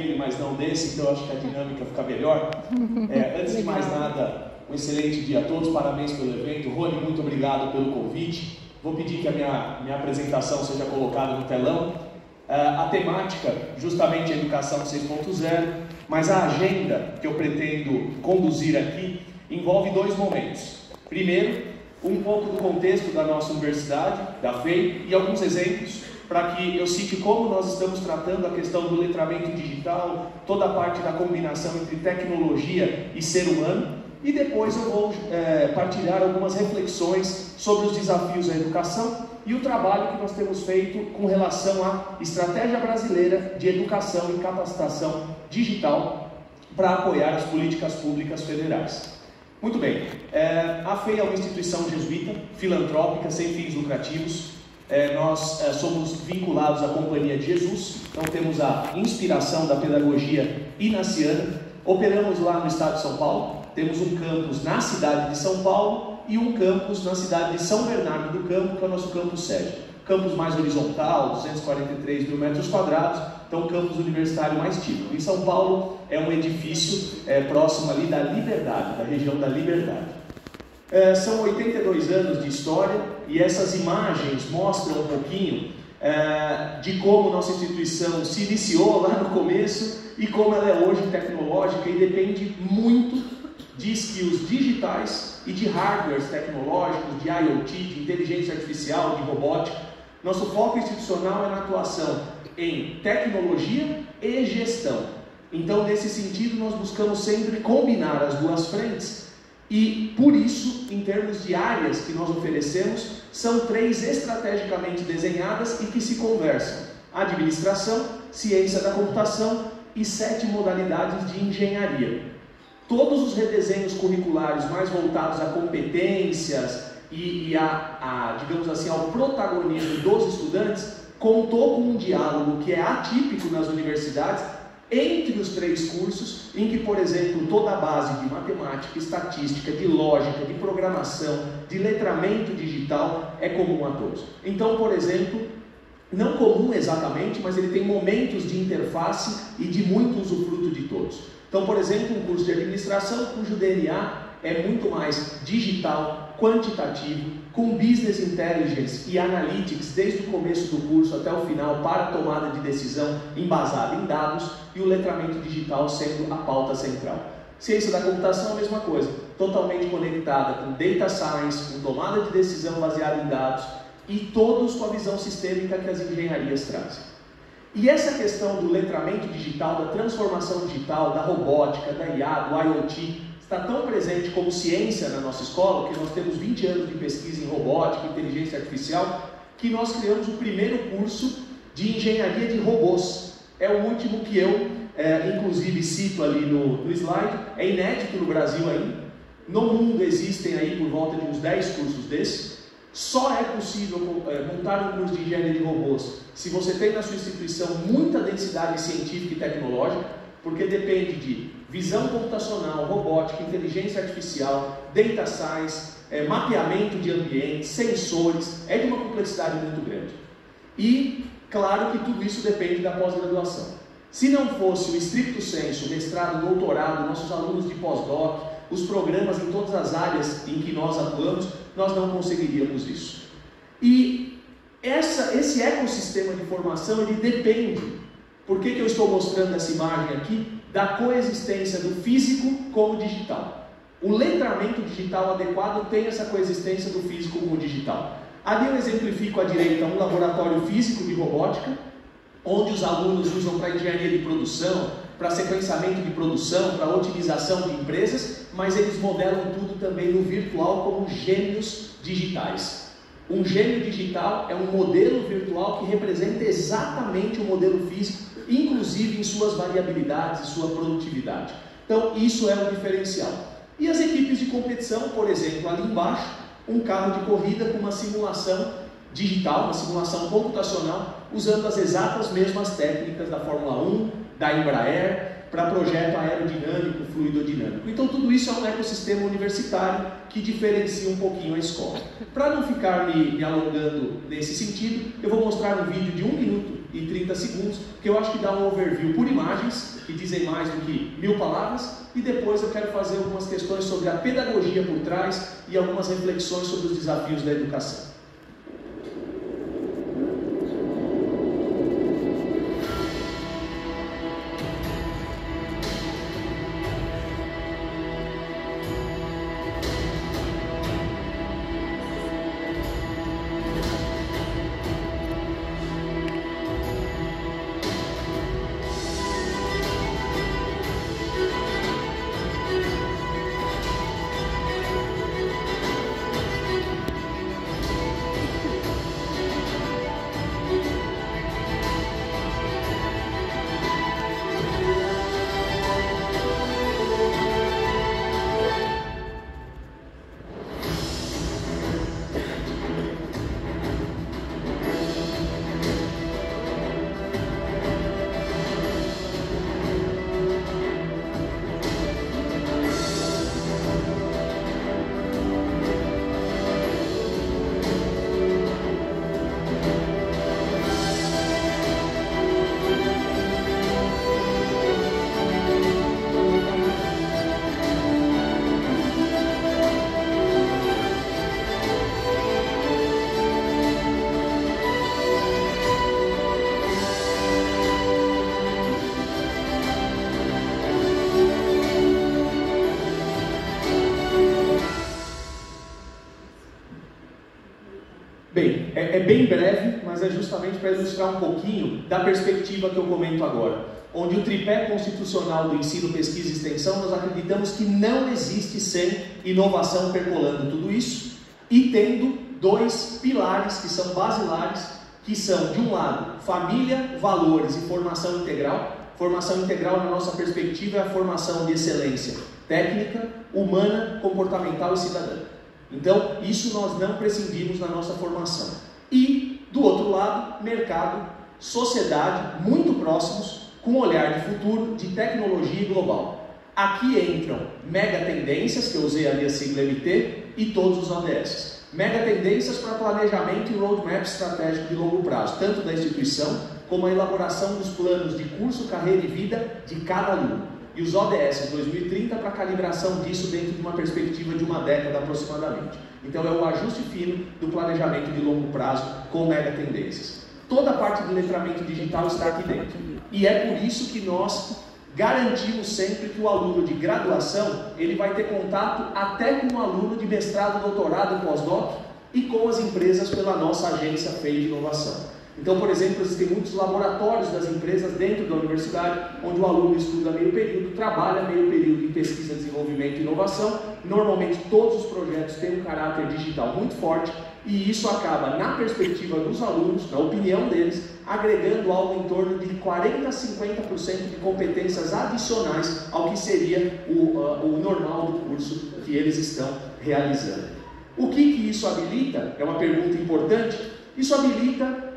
daquele, mas não desse, então eu acho que a dinâmica fica melhor. Antes de mais nada, um excelente dia a todos, parabéns pelo evento. Rony, muito obrigado pelo convite. Vou pedir que a minha apresentação seja colocada no telão. A temática, justamente a Educação 6.0, mas a agenda que eu pretendo conduzir aqui envolve dois momentos. Primeiro, um pouco do contexto da nossa universidade, da FEI, e alguns exemplos para que eu cite como nós estamos tratando a questão do letramento digital, toda a parte da combinação entre tecnologia e ser humano, e depois eu vou partilhar algumas reflexões sobre os desafios da educação e o trabalho que nós temos feito com relação à estratégia brasileira de educação e capacitação digital para apoiar as políticas públicas federais. Muito bem, a FEI é uma instituição jesuíta, filantrópica, sem fins lucrativos. Nós somos vinculados à Companhia de Jesus, então temos a inspiração da pedagogia inaciana. Operamos lá no estado de São Paulo, temos um campus na cidade de São Paulo e um campus na cidade de São Bernardo do Campo, que é o nosso campus sede. Campus mais horizontal, 243 mil metros quadrados, então campus universitário mais típico. Em São Paulo é um edifício próximo ali da Liberdade, da região da Liberdade. São 82 anos de história e essas imagens mostram um pouquinho de como nossa instituição se iniciou lá no começo e como ela é hoje tecnológica e depende muito de skills digitais e de hardwares tecnológicos, de IoT, de inteligência artificial, de robótica. Nosso foco institucional é na atuação em tecnologia e gestão. Então, nesse sentido, nós buscamos sempre combinar as duas frentes. E, por isso, em termos de áreas que nós oferecemos, são 3 estrategicamente desenhadas e que se conversam: administração, ciência da computação e 7 modalidades de engenharia. Todos os redesenhos curriculares mais voltados a competências e digamos assim, ao protagonismo dos estudantes, contou com um diálogo que é atípico nas universidades, entre os 3 cursos, em que, por exemplo, toda a base de matemática, estatística, de lógica, de programação, de letramento digital é comum a todos. Então, por exemplo, não comum exatamente, mas ele tem momentos de interface e de muito usufruto de todos. Então, por exemplo, um curso de administração cujo DNA é muito mais digital, quantitativo, com business intelligence e analytics desde o começo do curso até o final para tomada de decisão embasada em dados, e o letramento digital sendo a pauta central. Ciência da computação, a mesma coisa, totalmente conectada com data science, com tomada de decisão baseada em dados e todos com a visão sistêmica que as engenharias trazem. E essa questão do letramento digital, da transformação digital, da robótica, da IA, do IoT, está tão presente como ciência na nossa escola, que nós temos 20 anos de pesquisa em robótica, inteligência artificial, que nós criamos o primeiro curso de engenharia de robôs. É o último que eu, inclusive, cito ali no slide, é inédito no Brasil ainda. No mundo existem aí por volta de uns 10 cursos desses. Só é possível montar um curso de engenharia de robôs se você tem na sua instituição muita densidade científica e tecnológica, porque depende de visão computacional, robótica, inteligência artificial, data science, mapeamento de ambientes, sensores, é de uma complexidade muito grande. E, claro que tudo isso depende da pós-graduação. Se não fosse o stricto sensu, mestrado, doutorado, nossos alunos de pós-doc, os programas em todas as áreas em que nós atuamos, nós não conseguiríamos isso. E esse ecossistema de formação, ele depende, por que eu estou mostrando essa imagem aqui, da coexistência do físico com o digital. O letramento digital adequado tem essa coexistência do físico com o digital. Ali eu exemplifico à direita um laboratório físico de robótica, onde os alunos usam para engenharia de produção, para sequenciamento de produção, para otimização de empresas, mas eles modelam tudo também no virtual como gêmeos digitais. Um gêmeo digital é um modelo virtual que representa exatamente o modelo físico, inclusive em suas variabilidades e sua produtividade. Então, isso é um diferencial. E as equipes de competição, por exemplo, ali embaixo, um carro de corrida com uma simulação digital, uma simulação computacional, usando as exatas mesmas técnicas da Fórmula 1, da Embraer, para projeto aerodinâmico, fluidodinâmico. Então tudo isso é um ecossistema universitário que diferencia um pouquinho a escola. Para não ficar me alongando nesse sentido, eu vou mostrar um vídeo de 1 minuto e 30 segundos, que eu acho que dá um overview por imagens dizem mais do que 1000 palavras, e depois eu quero fazer algumas questões sobre a pedagogia por trás e algumas reflexões sobre os desafios da educação. Bem, é bem breve, mas é justamente para ilustrar um pouquinho da perspectiva que eu comento agora. Onde o tripé constitucional do ensino, pesquisa e extensão, nós acreditamos que não existe sem inovação percolando tudo isso, e tendo dois pilares que são basilares, que são, de um lado, família, valores e formação integral. Formação integral, na nossa perspectiva, é a formação de excelência técnica, humana, comportamental e cidadã. Então, isso nós não prescindimos na nossa formação. E, do outro lado, mercado, sociedade, muito próximos, com um olhar de futuro, de tecnologia global. Aqui entram mega tendências, que eu usei ali a sigla MT, e todos os ODS. Mega tendências para planejamento e roadmap estratégico de longo prazo, tanto da instituição, como a elaboração dos planos de curso, carreira e vida de cada aluno. E os ODS 2030 para a calibração disso dentro de uma perspectiva de uma década aproximadamente. Então é o ajuste fino do planejamento de longo prazo com mega tendências. Toda a parte do letramento digital está aqui dentro. E é por isso que nós garantimos sempre que o aluno de graduação, ele vai ter contato até com o aluno de mestrado, doutorado e pós-doc e com as empresas pela nossa agência FEI de Inovação. Então, por exemplo, existem muitos laboratórios das empresas dentro da universidade, onde o aluno estuda meio período, trabalha meio período em pesquisa, desenvolvimento e inovação. Normalmente todos os projetos têm um caráter digital muito forte, e isso acaba, na perspectiva dos alunos, na opinião deles, agregando algo em torno de 40% a 50% de competências adicionais ao que seria o normal do curso que eles estão realizando. O que isso habilita? É uma pergunta importante. Isso habilita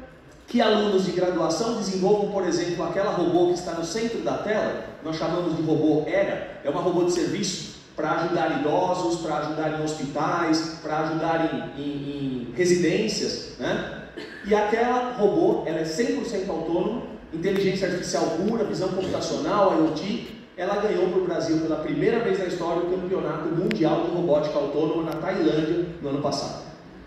que alunos de graduação desenvolvam, por exemplo, aquela robô que está no centro da tela, nós chamamos de robô ERA, é uma robô de serviço para ajudar idosos, para ajudar em hospitais, para ajudar em residências, né? E aquela robô, ela é 100% autônoma, inteligência artificial pura, visão computacional, IoT, ela ganhou para o Brasil pela primeira vez na história o campeonato mundial de robótica autônoma na Tailândia no ano passado.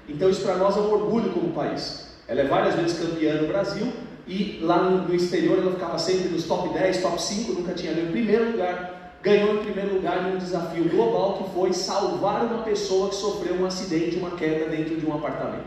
Então isso para nós é um orgulho como país. Ela é várias vezes campeã no Brasil e lá no exterior ela ficava sempre nos top 10, top 5, nunca tinha ganho em primeiro lugar. Ganhou em primeiro lugar em um desafio global que foi salvar uma pessoa que sofreu um acidente, uma queda dentro de um apartamento.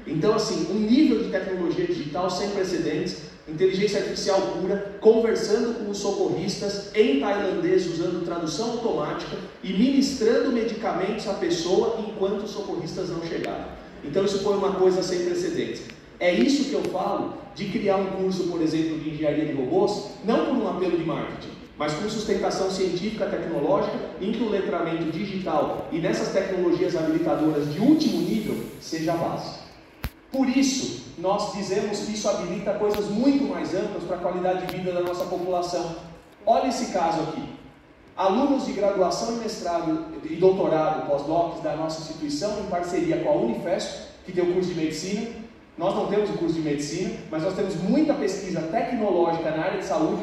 Então assim, um nível de tecnologia digital sem precedentes, inteligência artificial pura, conversando com os socorristas em tailandês usando tradução automática e ministrando medicamentos à pessoa enquanto os socorristas não chegaram. Então isso foi uma coisa sem precedentes. É isso que eu falo de criar um curso, por exemplo, de engenharia de robôs, não por um apelo de marketing, mas com sustentação científica, tecnológica, em que o letramento digital e nessas tecnologias habilitadoras de último nível seja a base. Por isso, nós dizemos que isso habilita coisas muito mais amplas para a qualidade de vida da nossa população. Olha esse caso aqui. Alunos de graduação e mestrado e doutorado, pós-docs da nossa instituição, em parceria com a Unifesp, que tem o curso de medicina. Nós não temos o curso de medicina, mas nós temos muita pesquisa tecnológica na área de saúde.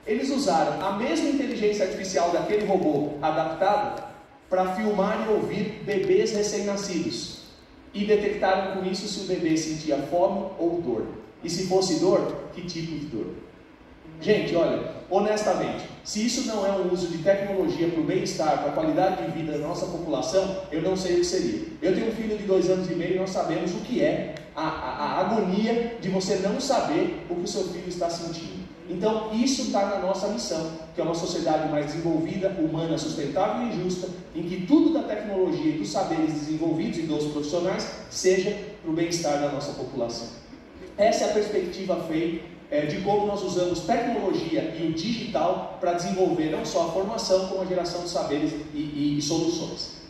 Eles usaram a mesma inteligência artificial daquele robô adaptado para filmar e ouvir bebês recém-nascidos. E detectaram com isso se o bebê sentia fome ou dor. E se fosse dor, que tipo de dor? Gente, olha, honestamente, se isso não é um uso de tecnologia para o bem-estar, para a qualidade de vida da nossa população, eu não sei o que seria. Eu tenho um filho de 2 anos e meio e nós sabemos o que é a agonia de você não saber o que o seu filho está sentindo. Então, isso está na nossa missão, que é uma sociedade mais desenvolvida, humana, sustentável e justa, em que tudo da tecnologia e dos saberes desenvolvidos e dos profissionais seja para o bem-estar da nossa população. Essa é a perspectiva feita de como nós usamos tecnologia e o digital para desenvolver não só a formação, como a geração de saberes e soluções.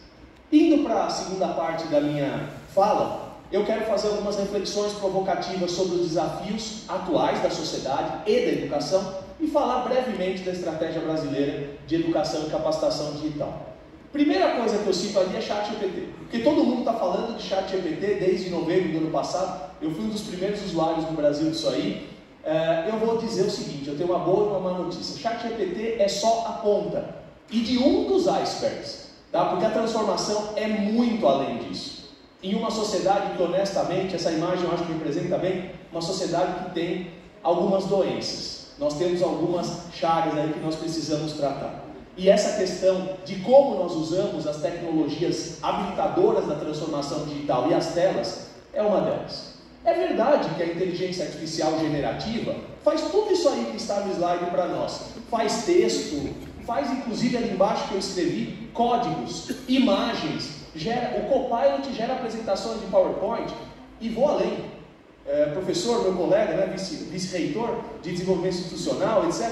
Indo para a segunda parte da minha fala, eu quero fazer algumas reflexões provocativas sobre os desafios atuais da sociedade e da educação e falar brevemente da estratégia brasileira de educação e capacitação digital. Primeira coisa que eu cito ali é ChatGPT, porque todo mundo está falando de ChatGPT desde novembro do ano passado. Eu fui um dos primeiros usuários no Brasil disso aí. Eu vou dizer o seguinte, eu tenho uma boa e uma má notícia. ChatGPT é só a ponta e de um dos icebergs, tá? Porque a transformação é muito além disso. Em uma sociedade que, honestamente, essa imagem eu acho que representa bem, uma sociedade que tem algumas doenças. Nós temos algumas chagas aí que nós precisamos tratar. E essa questão de como nós usamos as tecnologias habilitadoras da transformação digital e as telas é uma delas. É verdade que a inteligência artificial generativa faz tudo isso aí que está no slide para nós. Faz texto, faz inclusive ali embaixo que eu escrevi, códigos, imagens. O Copilot gera apresentações de PowerPoint e vou além. Professor, meu colega, né, vice-reitor de desenvolvimento institucional, etc.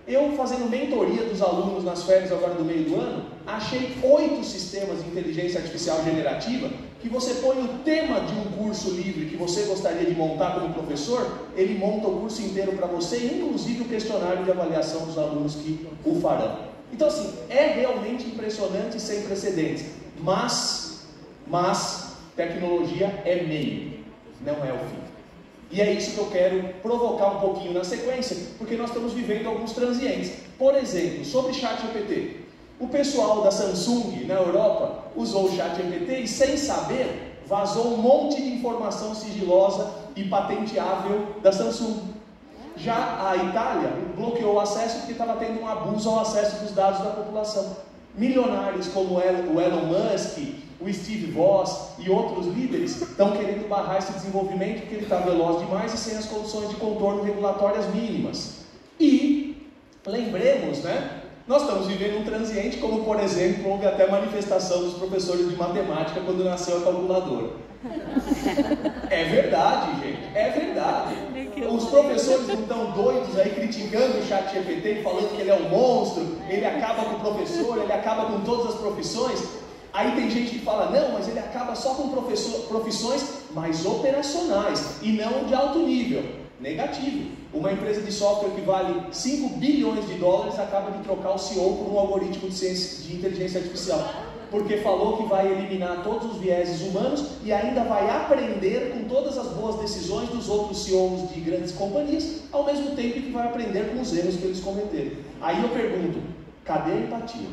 Eu fazendo mentoria dos alunos nas férias agora do meio do ano, achei 8 sistemas de inteligência artificial generativa que você põe o tema de um curso livre que você gostaria de montar como professor, ele monta o curso inteiro para você, inclusive o questionário de avaliação dos alunos que o farão. Então assim, é realmente impressionante e sem precedentes. Mas tecnologia é meio, não é o fim. E é isso que eu quero provocar um pouquinho na sequência, porque nós estamos vivendo alguns transientes. Por exemplo, sobre ChatGPT. O pessoal da Samsung na Europa usou o ChatGPT e, sem saber, vazou um monte de informação sigilosa e patenteável da Samsung. Já a Itália bloqueou o acesso porque estava tendo um abuso ao acesso dos dados da população. Milionários como o Elon Musk, o Steve Voss e outros líderes estão querendo barrar esse desenvolvimento porque ele está veloz demais e sem as condições de contorno regulatórias mínimas. E, lembremos, né, nós estamos vivendo um transiente como, por exemplo, houve até manifestação dos professores de matemática quando nasceu a calculadora. É verdade, gente, é verdade. Os professores não estão doidos aí criticando o ChatGPT, falando que ele é um monstro, ele acaba com o professor, ele acaba com todas as profissões. Aí tem gente que fala, não, mas ele acaba só com profissões mais operacionais e não de alto nível. Negativo. Uma empresa de software que vale 5 bilhões de dólares acaba de trocar o CEO por um algoritmo de inteligência artificial. Porque falou que vai eliminar todos os vieses humanos e ainda vai aprender com todas as boas decisões dos outros CEOs de grandes companhias, ao mesmo tempo que vai aprender com os erros que eles cometeram. Aí eu pergunto, cadê a empatia?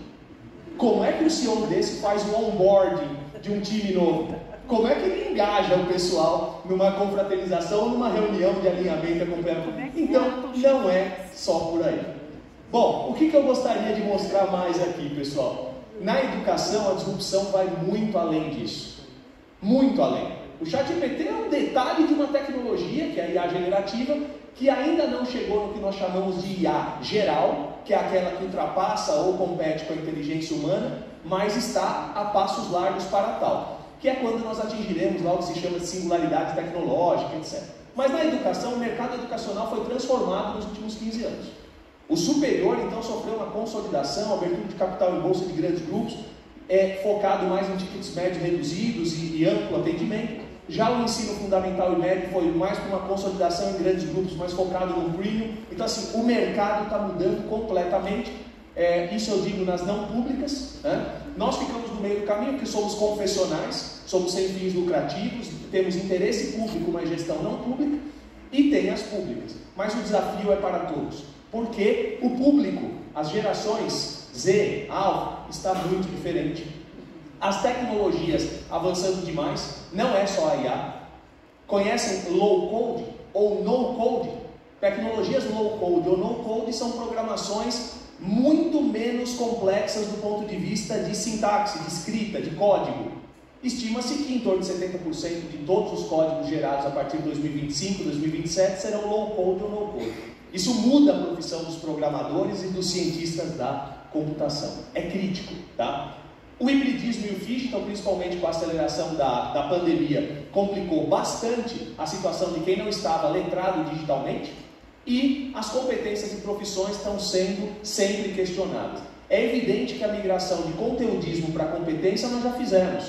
Como é que um CEO desse faz o onboarding de um time novo? Como é que ele engaja o pessoal numa confraternização ou numa reunião de alinhamento e acompanhamento? Então, não é só por aí. Bom, o que eu gostaria de mostrar mais aqui, pessoal? Na educação, a disrupção vai muito além disso. Muito além. O ChatGPT é um detalhe de uma tecnologia, que é a IA generativa, que ainda não chegou no que nós chamamos de IA geral, que é aquela que ultrapassa ou compete com a inteligência humana, mas está a passos largos para tal, que é quando nós atingiremos lá o que se chama de singularidade tecnológica, etc. Mas na educação, o mercado educacional foi transformado nos últimos 15 anos. O superior, então, sofreu uma consolidação, abertura de capital em bolsa de grandes grupos, focado mais em tickets médios reduzidos e amplo atendimento. Já o ensino fundamental e médio foi mais para uma consolidação em grandes grupos, mais focado no premium. Então, assim, o mercado está mudando completamente. Isso eu digo nas não públicas, né? Nós ficamos no meio do caminho porque somos confessionais, somos sem fins lucrativos, temos interesse público, mas gestão não pública, e tem as públicas. Mas o desafio é para todos. porque o público, as gerações Z, Alpha, está muito diferente. As tecnologias avançando demais, não é só a IA. Conhecem low code ou no code? Tecnologias low code ou no code são programações muito menos complexas do ponto de vista de sintaxe, de escrita, de código. Estima-se que em torno de 70% de todos os códigos gerados a partir de 2025, 2027 serão low code ou no code. Isso muda a profissão dos programadores e dos cientistas da computação. É crítico, tá? O hibridismo e o digital, principalmente com a aceleração da pandemia, complicou bastante a situação de quem não estava letrado digitalmente, e as competências e profissões estão sendo sempre questionadas. É evidente que a migração de conteudismo para competência nós já fizemos.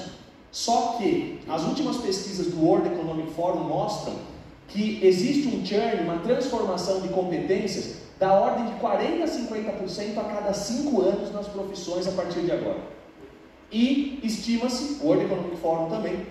Só que as últimas pesquisas do World Economic Forum mostram que existe um churn, uma transformação de competências da ordem de 40% a 50% a cada 5 anos nas profissões a partir de agora. E estima-se, o World Economic Forum também,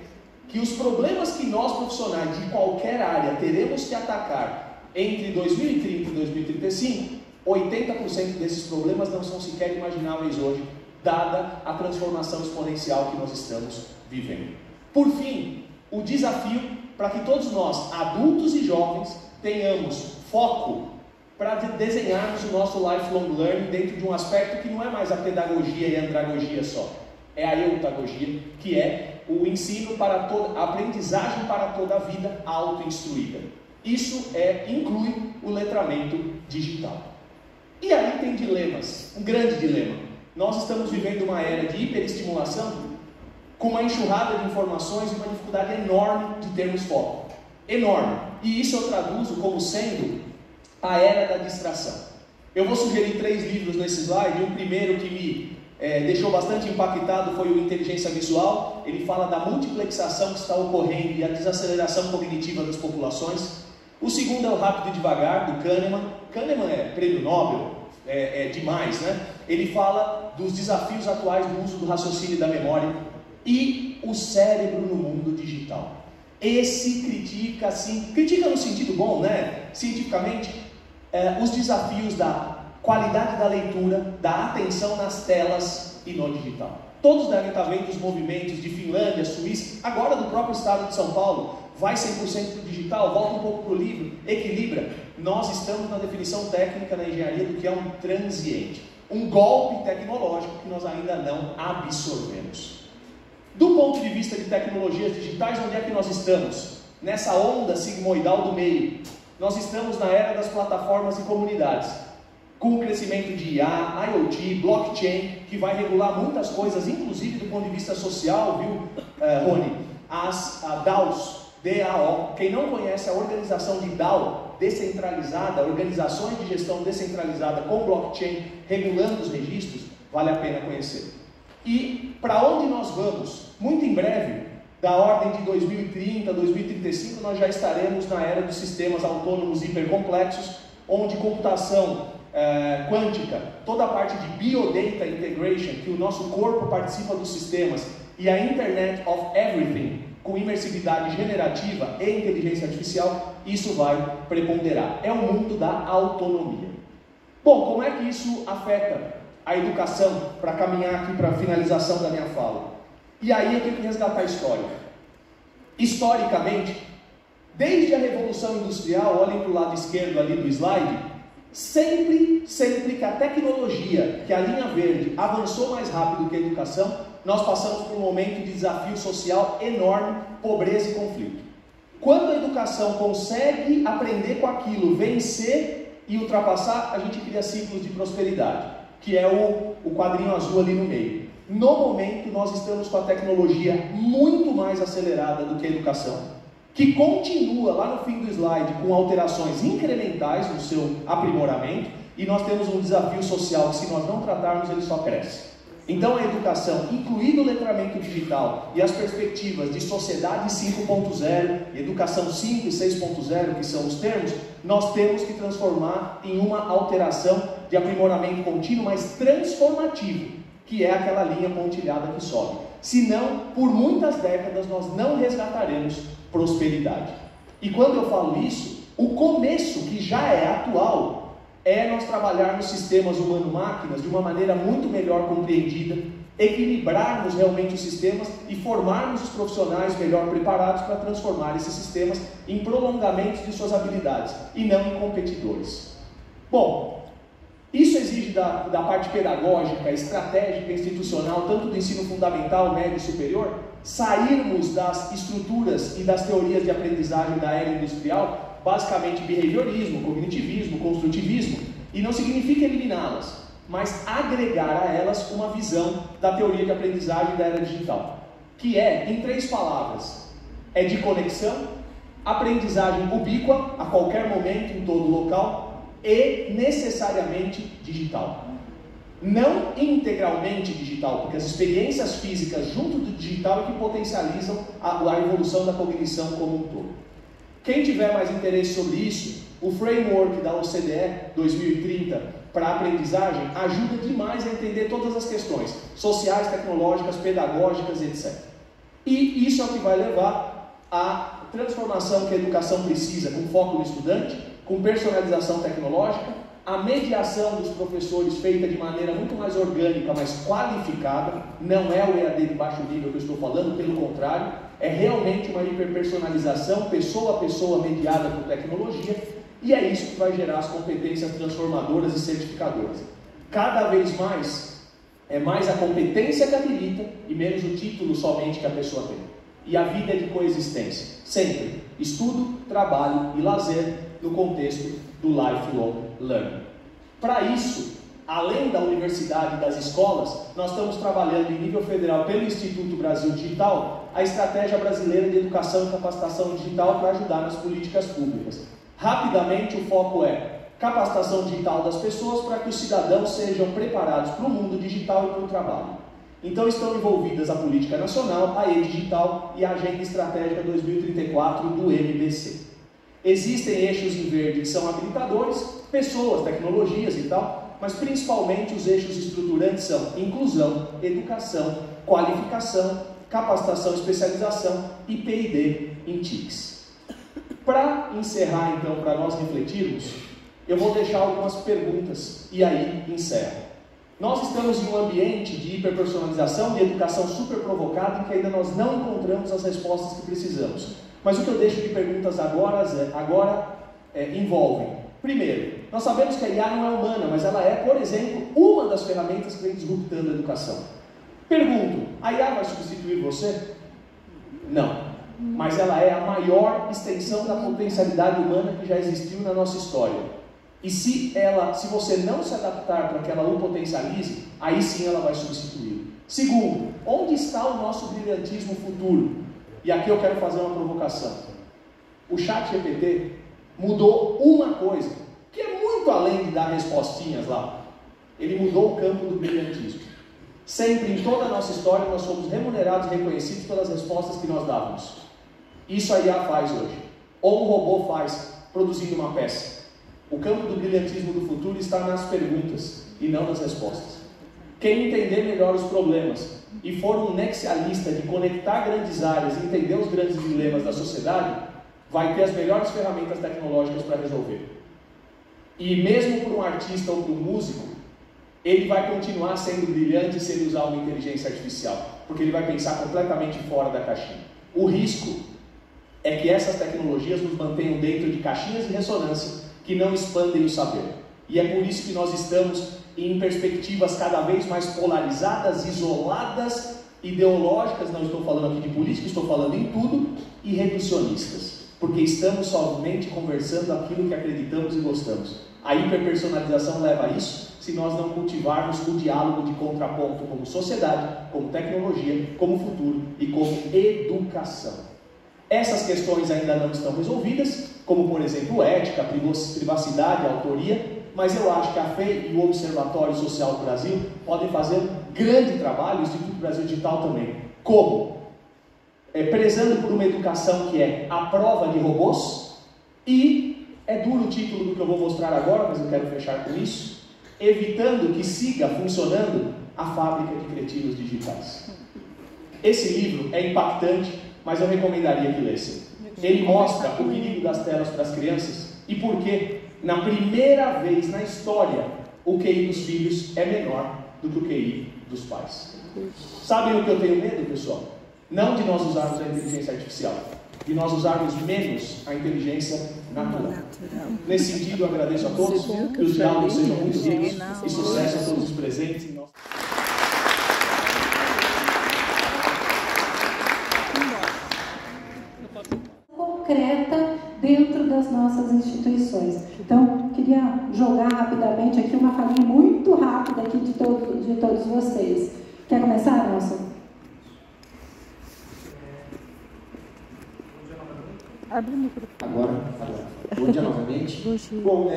que os problemas que nós profissionais de qualquer área teremos que atacar entre 2030 e 2035, 80% desses problemas não são sequer imagináveis hoje, dada a transformação exponencial que nós estamos vivendo. Por fim, o desafio para que todos nós, adultos e jovens, tenhamos foco para desenharmos o nosso lifelong learning dentro de um aspecto que não é mais a pedagogia e a andragogia só, é a eutagogia, que é o ensino para toda, a aprendizagem para toda a vida auto-instruída. Isso inclui o letramento digital. E aí tem dilemas, um grande dilema. Nós estamos vivendo uma era de hiperestimulação, com uma enxurrada de informações e uma dificuldade enorme de termos foco. Enorme. E isso eu traduzo como sendo a era da distração. Eu vou sugerir 3 livros nesse slide. O primeiro que me deixou bastante impactado foi o Inteligência Visual. Ele fala da multiplexação que está ocorrendo e a desaceleração cognitiva das populações. O segundo é o Rápido e Devagar, do Kahneman. Kahneman é prêmio Nobel, é demais, né? Ele fala dos desafios atuais do uso do raciocínio e da memória. E o cérebro no mundo digital. Esse critica, assim, critica no sentido bom, né? Cientificamente, os desafios da qualidade da leitura, da atenção nas telas e no digital. Todos devem estar vendo os movimentos de Finlândia, Suíça, agora do próprio estado de São Paulo. Vai 100% para o digital, volta um pouco para o livro, equilibra. Nós estamos na definição técnica na engenharia do que é um transiente. Um golpe tecnológico que nós ainda não absorvemos. Do ponto de vista de tecnologias digitais, onde é que nós estamos? Nessa onda sigmoidal do meio. Nós estamos na era das plataformas e comunidades. Com o crescimento de IA, IoT, blockchain, que vai regular muitas coisas, inclusive do ponto de vista social, viu, Rony? As DAOs, DAO. Quem não conhece a organização de DAO, descentralizada, organizações de gestão descentralizada com blockchain, regulando os registros, vale a pena conhecer. E para onde nós vamos? Muito em breve, da ordem de 2030, 2035, nós já estaremos na era dos sistemas autônomos hipercomplexos, onde computação quântica, toda a parte de Biodata Integration, que o nosso corpo participa dos sistemas, e a Internet of Everything, com imersividade generativa e inteligência artificial, isso vai preponderar. É o mundo da autonomia. Bom, como é que isso afeta a educação, para caminhar aqui para a finalização da minha fala? E aí eu tenho que resgatar a história. Historicamente, desde a Revolução Industrial, olhem para o lado esquerdo ali do slide, sempre que a tecnologia, que a linha verde, avançou mais rápido que a educação, nós passamos por um momento de desafio social enorme, pobreza e conflito. Quando a educação consegue aprender com aquilo, vencer e ultrapassar, a gente cria ciclos de prosperidade, que é o quadrinho azul ali no meio. No momento, nós estamos com a tecnologia muito mais acelerada do que a educação, que continua lá no fim do slide com alterações incrementais no seu aprimoramento, e nós temos um desafio social que, se nós não tratarmos, ele só cresce. Então a educação, incluindo o letramento digital e as perspectivas de sociedade 5.0, educação 5 e 6.0, que são os termos, nós temos que transformar em uma alteração de aprimoramento contínuo, mas transformativo, que é aquela linha pontilhada que sobe. Senão, por muitas décadas, nós não resgataremos prosperidade. E quando eu falo isso, o começo, que já é atual, é nós trabalharmos sistemas humano-máquinas de uma maneira muito melhor compreendida, equilibrarmos realmente os sistemas e formarmos os profissionais melhor preparados para transformar esses sistemas em prolongamentos de suas habilidades e não em competidores. Bom, isso exige da parte pedagógica, estratégica, institucional, tanto do ensino fundamental, médio e superior, sairmos das estruturas e das teorias de aprendizagem da era industrial, basicamente behaviorismo, cognitivismo, construtivismo, e não significa eliminá-las, mas agregar a elas uma visão da teoria de aprendizagem da era digital, que é, em 3 palavras, é de conexão, aprendizagem ubíqua, a qualquer momento, em todo local, e necessariamente digital. Não integralmente digital, porque as experiências físicas junto do digital é que potencializam a evolução da cognição como um todo. Quem tiver mais interesse sobre isso, o framework da OCDE 2030 para a aprendizagem ajuda demais a entender todas as questões sociais, tecnológicas, pedagógicas, etc. E isso é o que vai levar à transformação que a educação precisa, com foco no estudante, com personalização tecnológica, a mediação dos professores feita de maneira muito mais orgânica, mais qualificada, não é o EAD de baixo nível que eu estou falando, pelo contrário, é realmente uma hiperpersonalização, pessoa a pessoa mediada por tecnologia, e é isso que vai gerar as competências transformadoras e certificadoras. Cada vez mais, é mais a competência que habilita e menos o título somente que a pessoa tem. E a vida é de coexistência, sempre, estudo, trabalho e lazer, no contexto do lifelong learning. Para isso, além da universidade e das escolas, nós estamos trabalhando em nível federal pelo Instituto Brasil Digital a estratégia brasileira de educação e capacitação digital para ajudar nas políticas públicas. Rapidamente, o foco é capacitação digital das pessoas para que os cidadãos sejam preparados para o mundo digital e para o trabalho. Então estão envolvidas a Política Nacional, a E-Digital e a Agenda Estratégica 2034 do MBC. Existem eixos em verde que são habilitadores, pessoas, tecnologias e tal, mas principalmente os eixos estruturantes são inclusão, educação, qualificação, capacitação, especialização e P&D em TICs. Para encerrar então, para nós refletirmos, eu vou deixar algumas perguntas e aí encerro. Nós estamos em um ambiente de hiperpersonalização, de educação super provocada, em que ainda nós não encontramos as respostas que precisamos. Mas o que eu deixo de perguntas agora envolvem. Primeiro, nós sabemos que a IA não é humana, mas ela é, por exemplo, uma das ferramentas que vem disruptando a educação. Pergunto, a IA vai substituir você? Não. Mas ela é a maior extensão da potencialidade humana que já existiu na nossa história. E se você não se adaptar para que ela o potencialize, aí sim ela vai substituir. Segundo, onde está o nosso brilhantismo futuro? E aqui eu quero fazer uma provocação. O ChatGPT mudou uma coisa, que é muito além de dar respostinhas lá. Ele mudou o campo do brilhantismo. Sempre, em toda a nossa história, nós fomos remunerados e reconhecidos pelas respostas que nós dávamos. Isso a IA faz hoje. Ou um robô faz, produzindo uma peça. O campo do brilhantismo do futuro está nas perguntas e não nas respostas. Quem entender melhor os problemas e for um nexialista de conectar grandes áreas e entender os grandes dilemas da sociedade, vai ter as melhores ferramentas tecnológicas para resolver. E mesmo para um artista ou para um músico, ele vai continuar sendo brilhante se ele usar uma inteligência artificial, porque ele vai pensar completamente fora da caixinha. O risco é que essas tecnologias nos mantenham dentro de caixinhas de ressonância que não expandem o saber. E é por isso que nós estamos em perspectivas cada vez mais polarizadas, isoladas, ideológicas, não estou falando aqui de política, estou falando em tudo, e reducionistas, porque estamos somente conversando aquilo que acreditamos e gostamos. A hiperpersonalização leva a isso, se nós não cultivarmos o diálogo de contraponto como sociedade, como tecnologia, como futuro e como educação. Essas questões ainda não estão resolvidas, como por exemplo ética, privacidade, autoria, mas eu acho que a FEI e o Observatório Social do Brasil podem fazer um grande trabalho, o Instituto Brasil Digital também. Como? Prezando por uma educação que é a prova de robôs, e é duro o título do que eu vou mostrar agora, mas eu quero fechar com isso, evitando que siga funcionando a fábrica de cretinos digitais. Esse livro é impactante, mas eu recomendaria que lessem. Ele mostra o perigo das telas para as crianças e por que na primeira vez na história, o QI dos filhos é menor do que o QI dos pais. Sabem o que eu tenho medo, pessoal? Não de nós usarmos a inteligência artificial, de nós usarmos menos a inteligência natural. Nesse sentido, eu agradeço a todos, que os diálogos sejam muito ricos e sucesso a todos os presentes. Concreta dentro das nossas instituições. Então, queria jogar rapidamente aqui uma falinha muito rápida aqui de todos vocês. Quer começar, Nelson? Agora. Bom dia novamente. Bom,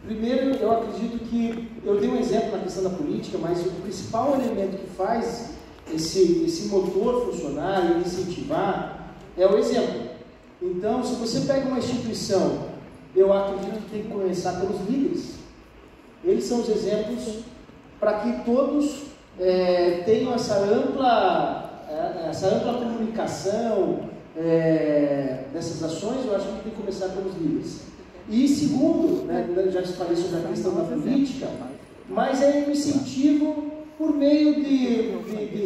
primeiro eu acredito que, eu dei um exemplo na questão da política, mas o principal elemento que faz esse motor funcionar e incentivar é o exemplo. Então, se você pega uma instituição, eu acredito que tem que começar pelos líderes. Eles são os exemplos para que todos tenham essa ampla comunicação dessas ações. Eu acho que tem que começar pelos líderes. E segundo, já te falei sobre a questão da política, mas é um incentivo por meio de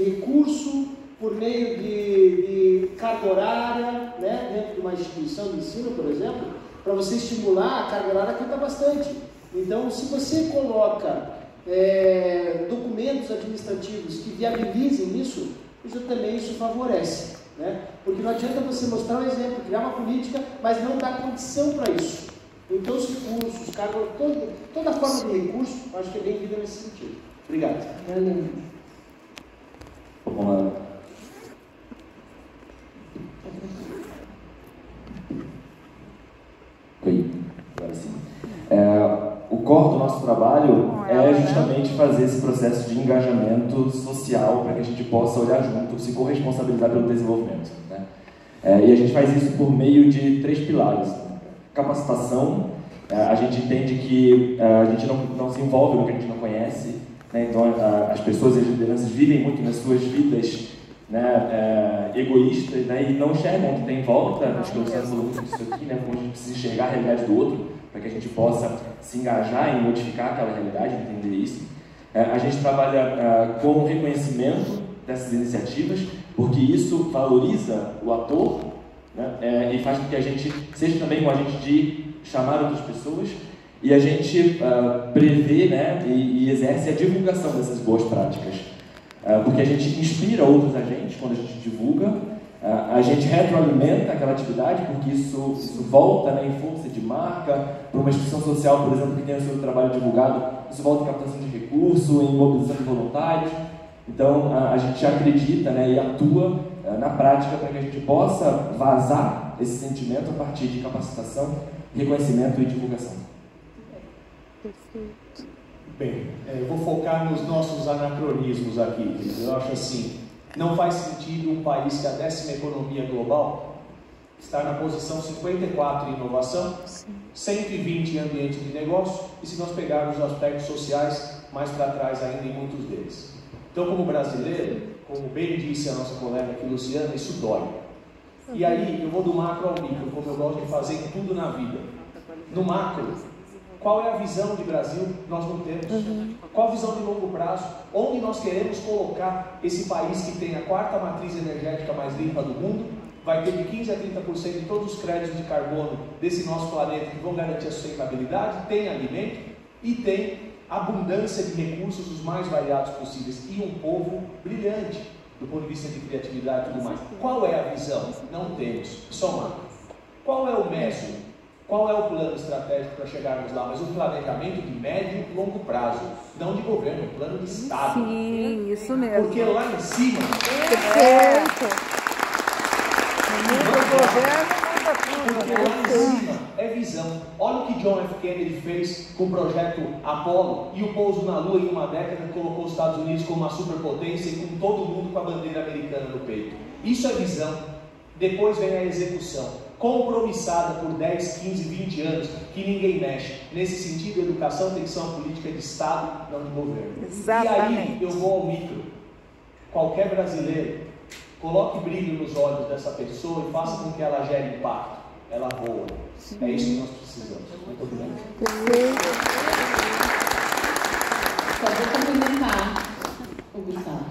recurso, por meio de carga horária, dentro de uma instituição de ensino, por exemplo, para você estimular, a carga horária conta bastante. Então, se você coloca documentos administrativos que viabilizem isso, também isso favorece. Porque não adianta você mostrar um exemplo, criar uma política, mas não dar condição para isso. Então, os recursos, toda forma de recurso, acho que é bem-vinda nesse sentido. Obrigado. Vamos lá. Oi, agora sim. O core do nosso trabalho é justamente fazer esse processo de engajamento social para que a gente possa olhar junto, se corresponsabilizar pelo desenvolvimento. E a gente faz isso por meio de 3 pilares. Capacitação, a gente entende que a gente não se envolve no que a gente não conhece, então as pessoas e as lideranças vivem muito nas suas vidas egoístas, e não enxergam o que tem em volta. Acho que o Luciano falou muito disso aqui, como a gente precisa enxergar a realidade do outro, para que a gente possa se engajar em modificar aquela realidade, entender isso. A gente trabalha com o reconhecimento dessas iniciativas, porque isso valoriza o ator, e faz com que a gente seja também um agente de chamar outras pessoas, e a gente prevê e exerce a divulgação dessas boas práticas. Porque a gente inspira outros agentes quando a gente divulga, a gente retroalimenta aquela atividade, porque isso volta em força de marca. Para uma instituição social, por exemplo, que tem o seu trabalho divulgado, isso volta em captação de recurso, em mobilização de voluntários. Então, a gente acredita e atua na prática para que a gente possa vazar esse sentimento a partir de capacitação, reconhecimento e divulgação. Bem, eu vou focar nos nossos anacronismos aqui. Eu acho assim, não faz sentido um país que a 10ª economia global estar na posição 54 em inovação, 120 em ambiente de negócio, e se nós pegarmos os aspectos sociais, mais para trás ainda em muitos deles. Então, como brasileiro, como bem disse a nossa colega aqui, Luciana, isso dói. E aí, eu vou do macro ao micro, como eu gosto de fazer em tudo na vida. No macro, qual é a visão de Brasil? Nós não temos. Qual a visão de longo prazo? Onde nós queremos colocar esse país que tem a 4ª matriz energética mais limpa do mundo, vai ter de 15% a 30% de todos os créditos de carbono desse nosso planeta que vão garantir a sustentabilidade, tem alimento e tem abundância de recursos os mais variados possíveis e um povo brilhante do ponto de vista de criatividade e tudo mais. Qual é a visão? Não temos. Só macro. Qual é o médio? Qual é o plano estratégico para chegarmos lá? Mas um planejamento de médio e longo prazo, não de governo, um plano de Estado. Sim, isso mesmo. Porque lá em cima... Porque lá em cima é visão. Olha o que John F. Kennedy fez com o projeto Apollo e o pouso na Lua em uma década, que colocou os Estados Unidos como uma superpotência e com todo mundo com a bandeira americana no peito. Isso é visão. Depois vem a execução, compromissada por 10, 15, 20 anos, que ninguém mexe. Nesse sentido, a educação tem que ser uma política de Estado, não de governo. Exatamente. E aí eu vou ao micro. Qualquer brasileiro, coloque brilho nos olhos dessa pessoa e faça com que ela gere impacto. Ela voa. É isso que nós precisamos. Muito obrigado. Só vou complementar o Gustavo.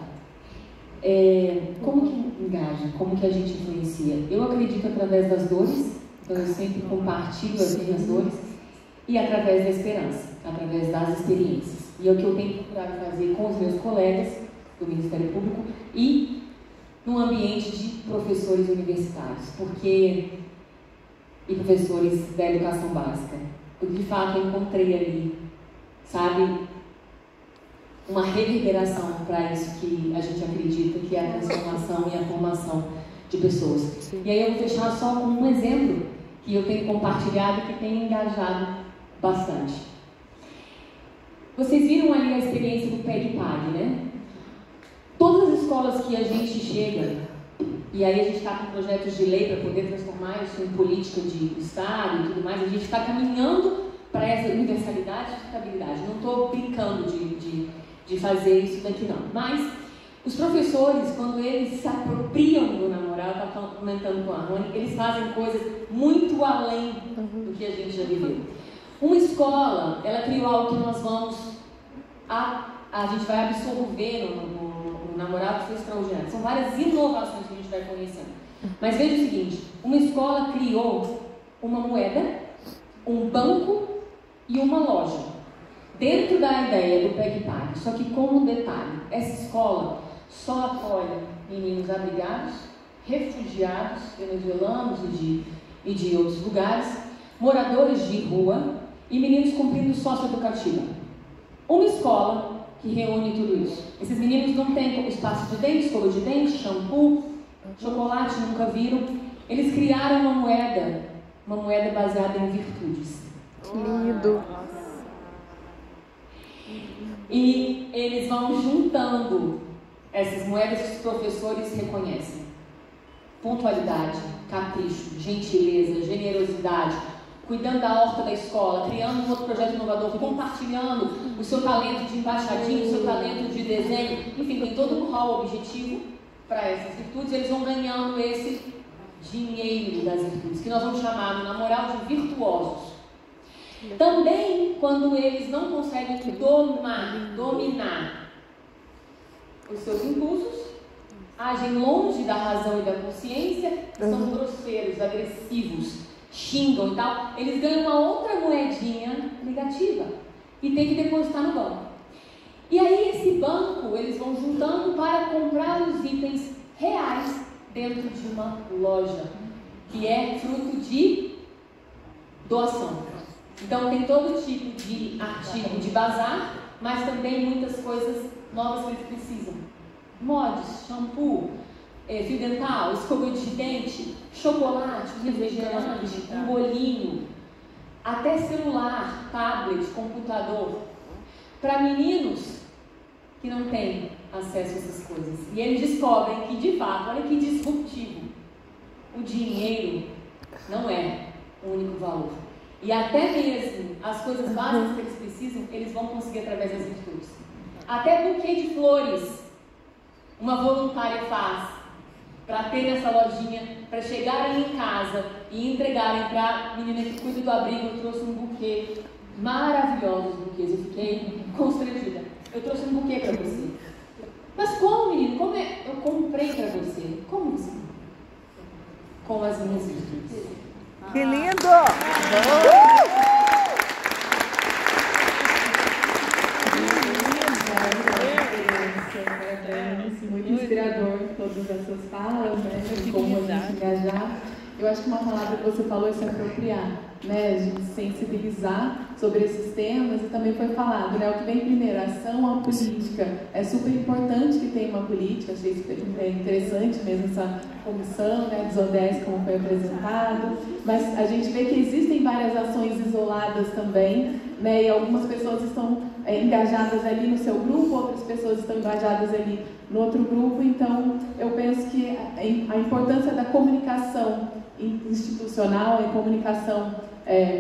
Como que engaja? Como que a gente influencia? Eu acredito através das dores, então eu sempre compartilho as minhas dores, e através da esperança, através das experiências. E é o que eu tenho procurado fazer com os meus colegas do Ministério Público e no ambiente de professores universitários, e professores da educação básica. Porque, de fato, eu encontrei ali, sabe, uma reverberação para isso que a gente acredita, que é a transformação e a formação de pessoas. E aí eu vou fechar só com um exemplo que eu tenho compartilhado e que tem engajado bastante. Vocês viram ali a experiência do PEG-PAG, né? Todas as escolas que a gente chega, e aí a gente está com projetos de lei para poder transformar isso em política de Estado e tudo mais, a gente está caminhando para essa universalidade e sustentabilidade. Não estou brincando de fazer isso daqui não. Mas os professores, quando eles se apropriam do namoral, eu estava comentando com a Rony, eles fazem coisas muito além do que a gente já viveu. Uma escola, ela criou algo que nós vamos, a gente vai absorver no namoral, que foi extraordinário. São várias inovações que a gente vai conhecendo. Mas veja o seguinte, uma escola criou uma moeda, um banco e uma loja. Dentro da ideia do PEG-PAG, só que com um detalhe, essa escola só apoia meninos abrigados, refugiados, venezuelanos e de outros lugares, moradores de rua e meninos cumprindo socioeducativa. Uma escola que reúne tudo isso. Esses meninos não têm espaço de dente, escova de dente, shampoo, chocolate, nunca viram. Eles criaram uma moeda baseada em virtudes. Que lindo! E eles vão juntando essas moedas que os professores reconhecem. Pontualidade, capricho, gentileza, generosidade, cuidando da horta da escola, criando um outro projeto inovador, compartilhando o seu talento de embaixadinho, o seu talento de desenho, enfim, tem todo um rol objetivo para essas virtudes. Eles vão ganhando esse dinheiro das virtudes, que nós vamos chamar, na moral, de virtuosos. Também, quando eles não conseguem dominar os seus impulsos, agem longe da razão e da consciência, são grosseiros, agressivos, xingam e tal, eles ganham uma outra moedinha negativa e tem que depositar no banco. E aí esse banco, eles vão juntando para comprar os itens reais dentro de uma loja, que é fruto de doação. Então tem todo tipo de artigo de bazar, mas também muitas coisas novas que eles precisam. Mods, shampoo, fio dental, escova de dente, chocolate, refrigerante, um bolinho, até celular, tablet, computador. Para meninos que não têm acesso a essas coisas. E eles descobrem que, de fato, olha que disruptivo, o dinheiro não é o único valor. E até mesmo as coisas básicas que eles precisam, eles vão conseguir através das virtudes. Até buquê de flores, uma voluntária faz para ter nessa lojinha, para chegarem em casa e entregarem para a menina que cuida do abrigo. Eu trouxe um buquê, maravilhosos buquês, eu fiquei constrangida. Eu trouxe um buquê para você. Mas como, menino? Como é? Eu comprei para você. Como você? Com as minhas virtudes. Que lindo! Muito inspirador todas essas falas, né? De como a gente engajar. Eu acho que uma palavra que você falou é se apropriar, né? A gente sensibilizar sobre esses temas, e também foi falado, né? O que vem primeiro, a ação, a política. É super importante que tenha uma política, achei super interessante mesmo essa comissão, né? Desodeste, como foi apresentado, mas a gente vê que existem várias ações isoladas também, né? E algumas pessoas estão engajadas ali no seu grupo, outras pessoas estão engajadas ali no outro grupo. Então eu penso que a importância da comunicação institucional e comunicação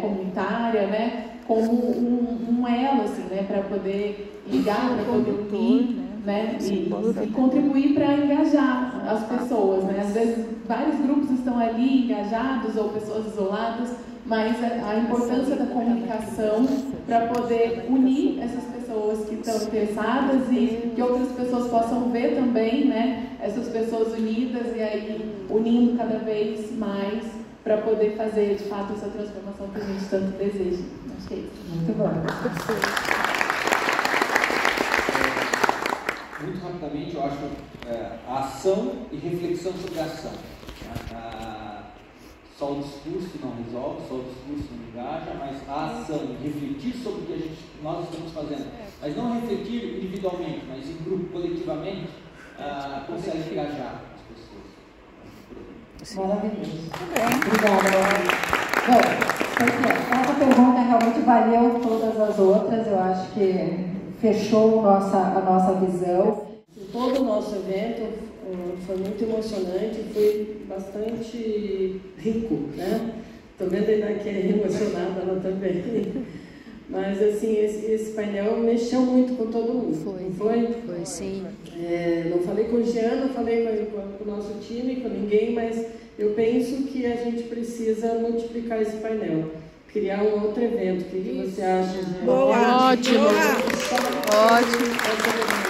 comunitária, né, como um elo, assim, né, para poder ligar, para poder unir, né, e contribuir para engajar as pessoas, né. Às vezes vários grupos estão ali engajados ou pessoas isoladas mas a importância da comunicação para poder unir essas pessoas que estão interessadas e que outras pessoas possam ver também, né, essas pessoas unidas e aí unindo cada vez mais para poder fazer de fato essa transformação que a gente tanto deseja. Acho que é isso. Muito bom. Muito rapidamente, eu acho a ação e reflexão sobre a ação. Só o discurso não resolve, só o discurso não engaja, mas a ação, refletir sobre o que nós estamos fazendo, mas não refletir individualmente, mas em grupo, coletivamente, consegue engajar as pessoas. Maravilhoso. Obrigada. Bom, essa pergunta realmente valeu todas as outras, eu acho que fechou a nossa visão. Todo o nosso evento foi muito emocionante, foi bastante rico, né? Estou vendo ainda que é emocionada ela também. Mas, assim, esse painel mexeu muito com todo mundo. Foi, sim. Não falei com o Jean, não falei com o nosso time, com ninguém, mas eu penso que a gente precisa multiplicar esse painel. Criar um outro evento. O que você acha? Boa, ótimo! Ótimo!